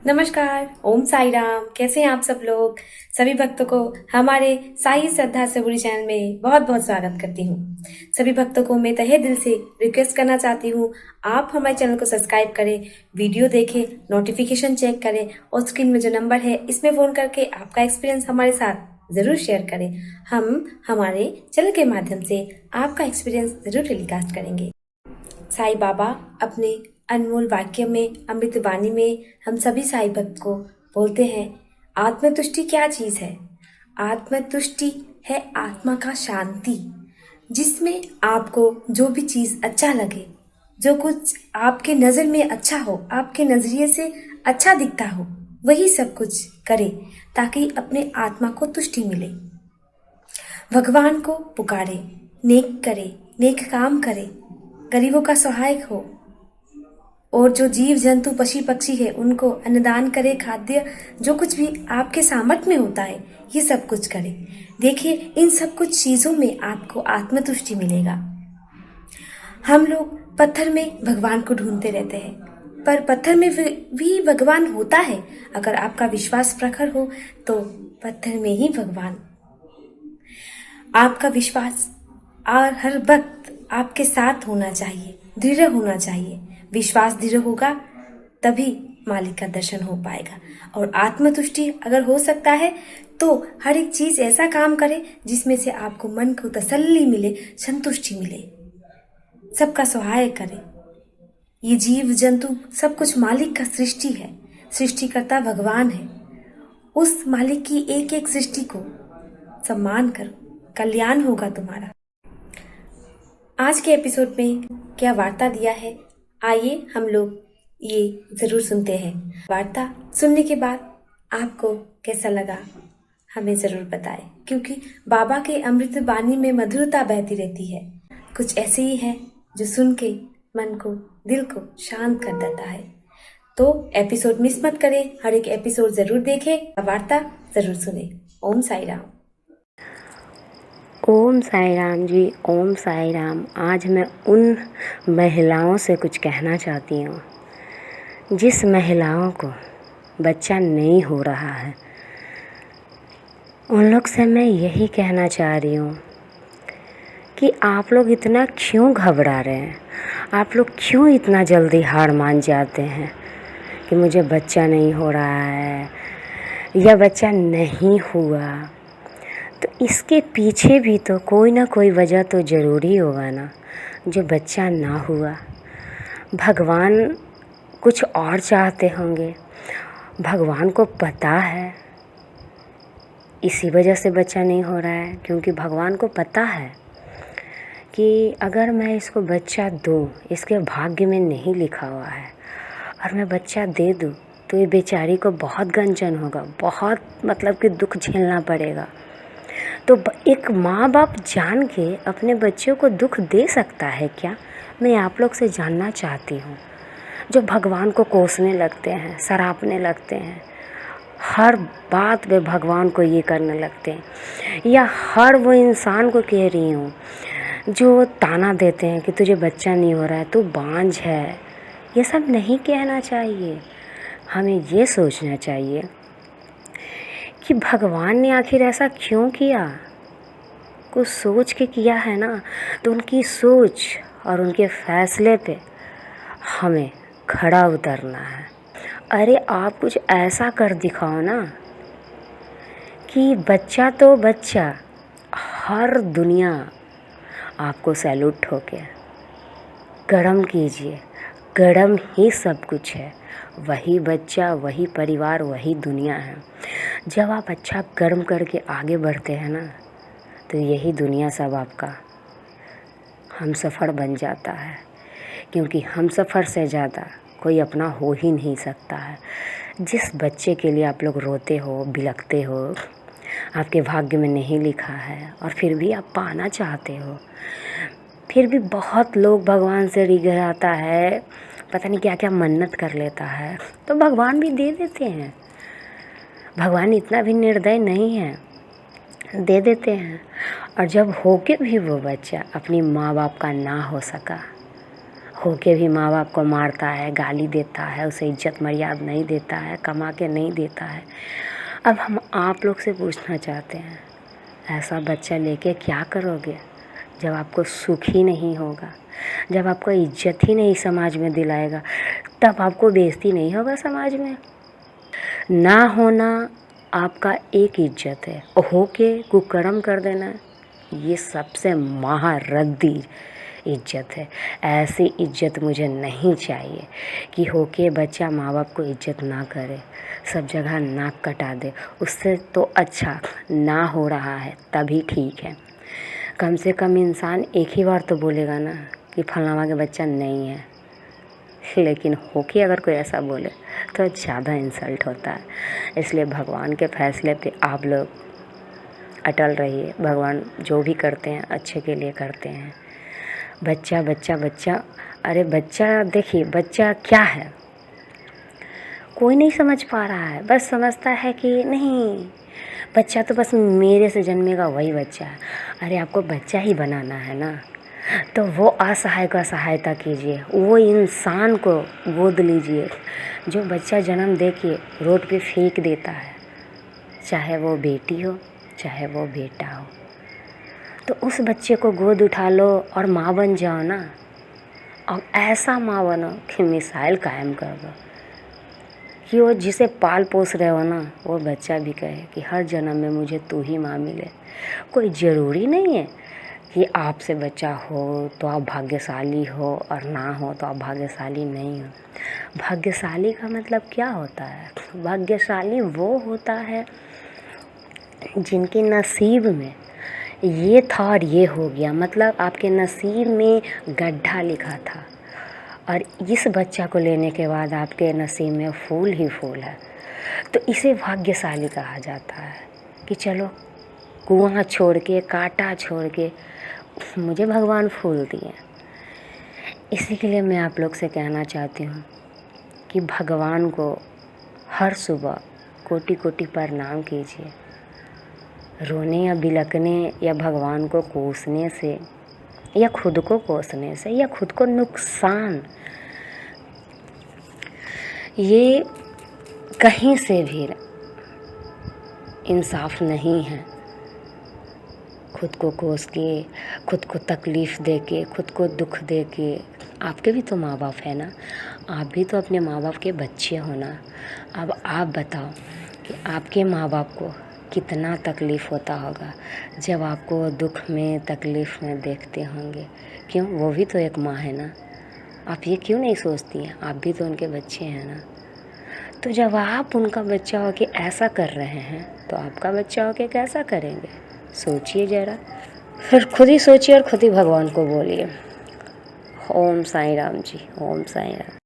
नमस्कार, ओम साई राम। कैसे हैं आप सब लोग? सभी भक्तों को हमारे साई श्रद्धा सबुरी चैनल में बहुत बहुत स्वागत करती हूँ। सभी भक्तों को मैं तहे दिल से रिक्वेस्ट करना चाहती हूँ, आप हमारे चैनल को सब्सक्राइब करें, वीडियो देखें, नोटिफिकेशन चेक करें और स्क्रीन में जो नंबर है इसमें फ़ोन करके आपका एक्सपीरियंस हमारे साथ ज़रूर शेयर करें। हम हमारे चैनल के माध्यम से आपका एक्सपीरियंस ज़रूर टेलीकास्ट करेंगे। साईं बाबा अपने अनमोल वाक्य में, अमृत वाणी में हम सभी साईं भक्त को बोलते हैं, आत्मतुष्टि क्या चीज़ है? आत्मतुष्टि है आत्मा का शांति, जिसमें आपको जो भी चीज़ अच्छा लगे, जो कुछ आपके नज़र में अच्छा हो, आपके नज़रिए से अच्छा दिखता हो, वही सब कुछ करें ताकि अपने आत्मा को तुष्टि मिले। भगवान को पुकारे, नेक करे, नेक काम करे, गरीबों का सहायक हो और जो जीव जंतु पशु पक्षी है उनको अन्नदान करे, खाद्य जो कुछ भी आपके सामर्थ्य में होता है ये सब कुछ करे। देखिए, इन सब कुछ चीज़ों में आपको आत्मतुष्टि मिलेगा। हम लोग पत्थर में भगवान को ढूंढते रहते हैं, पर पत्थर में भी भगवान होता है। अगर आपका विश्वास प्रखर हो तो पत्थर में ही भगवान। आपका विश्वास और हर वक्त आपके साथ होना चाहिए, दृढ़ होना चाहिए। विश्वास दृढ़ होगा तभी मालिक का दर्शन हो पाएगा। और आत्मतुष्टि अगर हो सकता है तो हर एक चीज़ ऐसा काम करे जिसमें से आपको मन को तसल्ली मिले, संतुष्टि मिले, सबका सहाय करे। ये जीव जंतु सब कुछ मालिक का सृष्टि है, सृष्टिकर्ता भगवान है। उस मालिक की एक एक सृष्टि को सम्मान करो, कल्याण होगा तुम्हारा। आज के एपिसोड में क्या वार्ता दिया है, आइए हम लोग ये ज़रूर सुनते हैं। वार्ता सुनने के बाद आपको कैसा लगा हमें ज़रूर बताएं, क्योंकि बाबा के अमृत वाणी में मधुरता बहती रहती है। कुछ ऐसे ही है जो सुन के मन को, दिल को शांत कर देता है। तो एपिसोड मिस मत करें, हर एक एपिसोड ज़रूर देखें, वार्ता ज़रूर सुने। ओम साई राम। ओम साई राम जी, ओम साई राम। आज मैं उन महिलाओं से कुछ कहना चाहती हूँ जिस महिलाओं को बच्चा नहीं हो रहा है। उन लोग से मैं यही कहना चाह रही हूँ कि आप लोग इतना क्यों घबरा रहे हैं, आप लोग क्यों इतना जल्दी हार मान जाते हैं कि मुझे बच्चा नहीं हो रहा है या बच्चा नहीं हुआ। तो इसके पीछे भी तो कोई ना कोई वजह तो ज़रूरी होगा ना, जो बच्चा ना हुआ। भगवान कुछ और चाहते होंगे, भगवान को पता है, इसी वजह से बच्चा नहीं हो रहा है। क्योंकि भगवान को पता है कि अगर मैं इसको बच्चा दूँ, इसके भाग्य में नहीं लिखा हुआ है, और मैं बच्चा दे दूँ तो ये बेचारी को बहुत गंजन होगा, बहुत मतलब कि दुख झेलना पड़ेगा। तो एक माँ बाप जान के अपने बच्चों को दुख दे सकता है क्या? मैं आप लोग से जानना चाहती हूँ। जो भगवान को कोसने लगते हैं, सरापने लगते हैं, हर बात में भगवान को ये करने लगते हैं, या हर वो इंसान को कह रही हूँ जो ताना देते हैं कि तुझे बच्चा नहीं हो रहा है, तू बांझ है, ये सब नहीं कहना चाहिए। हमें ये सोचना चाहिए कि भगवान ने आखिर ऐसा क्यों किया। कुछ सोच के किया है ना, तो उनकी सोच और उनके फैसले पे हमें खड़ा उतरना है। अरे आप कुछ ऐसा कर दिखाओ ना कि बच्चा तो बच्चा, हर दुनिया आपको सैल्यूट ठोके। कर्म कीजिए, कर्म ही सब कुछ है। वही बच्चा, वही परिवार, वही दुनिया है। जब आप अच्छा कर्म करके आगे बढ़ते हैं ना, तो यही दुनिया सब आपका हमसफ़र बन जाता है, क्योंकि हमसफ़र से ज़्यादा कोई अपना हो ही नहीं सकता है। जिस बच्चे के लिए आप लोग रोते हो, बिलखते हो, आपके भाग्य में नहीं लिखा है और फिर भी आप पाना चाहते हो, फिर भी बहुत लोग भगवान से रिझाता है, पता नहीं क्या क्या मन्नत कर लेता है, तो भगवान भी दे देते हैं। भगवान इतना भी निर्दयी नहीं है, दे देते हैं। और जब होके भी वो बच्चा अपनी माँ बाप का ना हो सका, होके भी माँ बाप को मारता है, गाली देता है, उसे इज्जत मर्यादा नहीं देता है, कमा के नहीं देता है, अब हम आप लोग से पूछना चाहते हैं, ऐसा बच्चा लेके क्या करोगे? जब आपको सुख ही नहीं होगा, जब आपको इज्जत ही नहीं समाज में दिलाएगा, तब आपको बेइज्जती नहीं होगा समाज में? ना होना आपका एक इज्जत है, और होके कुकर्म कर देना ये सबसे महारद्दी इज्जत है। ऐसी इज्जत मुझे नहीं चाहिए कि होके बच्चा माँ बाप को इज्जत ना करे, सब जगह नाक कटा दे। उससे तो अच्छा ना हो रहा है तभी ठीक है। कम से कम इंसान एक ही बार तो बोलेगा ना कि फलाना के बच्चा नहीं है, लेकिन होके अगर कोई ऐसा बोले तो ज़्यादा इंसल्ट होता है। इसलिए भगवान के फैसले पे आप लोग अटल रहिए। भगवान जो भी करते हैं अच्छे के लिए करते हैं। बच्चा बच्चा बच्चा, अरे बच्चा देखिए, बच्चा क्या है कोई नहीं समझ पा रहा है, बस समझता है कि नहीं बच्चा तो बस मेरे से जन्मेगा वही बच्चा है। अरे आपको बच्चा ही बनाना है ना, तो वो असहाय का सहायता कीजिए, वो इंसान को गोद लीजिए जो बच्चा जन्म दे के रोड पे फेंक देता है, चाहे वो बेटी हो चाहे वो बेटा हो। तो उस बच्चे को गोद उठा लो और माँ बन जाओ ना, और ऐसा माँ बनो कि मिसाइल कायम कर दो कि वो जिसे पाल पोस रहे हो ना, वो बच्चा भी कहे कि हर जन्म में मुझे तू ही माँ मिले। कोई ज़रूरी नहीं है कि आपसे बच्चा हो तो आप भाग्यशाली हो और ना हो तो आप भाग्यशाली नहीं हो। भाग्यशाली का मतलब क्या होता है? भाग्यशाली वो होता है जिनके नसीब में ये था और ये हो गया, मतलब आपके नसीब में गड्ढा लिखा था और इस बच्चा को लेने के बाद आपके नसीब में फूल ही फूल है, तो इसे भाग्यशाली कहा जाता है कि चलो कुआं छोड़ के, कांटा छोड़ के मुझे भगवान फूल दिए। इसी के लिए मैं आप लोग से कहना चाहती हूँ कि भगवान को हर सुबह कोटि कोटि प्रणाम कीजिए। रोने या बिलकने या भगवान को कोसने से या खुद को कोसने से या खुद को नुकसान, ये कहीं से भी इंसाफ नहीं है। खुद को कोस के, खुद को तकलीफ़ दे के, खुद को दुख दे के, आपके भी तो माँ बाप है ना, आप भी तो अपने माँ बाप के बच्चे हो ना। अब आप बताओ कि आपके माँ बाप को कितना तकलीफ़ होता होगा जब आपको दुख में, तकलीफ़ में देखते होंगे। क्यों? वो भी तो एक माँ है ना। आप ये क्यों नहीं सोचती हैं? आप भी तो उनके बच्चे हैं ना। तो जब आप उनका बच्चा हो के ऐसा कर रहे हैं, तो आपका बच्चा हो के कैसा करेंगे? सोचिए ज़रा, फिर खुद ही सोचिए और खुद ही भगवान को बोलिए। ओम साईं राम जी, ओम साईं राम।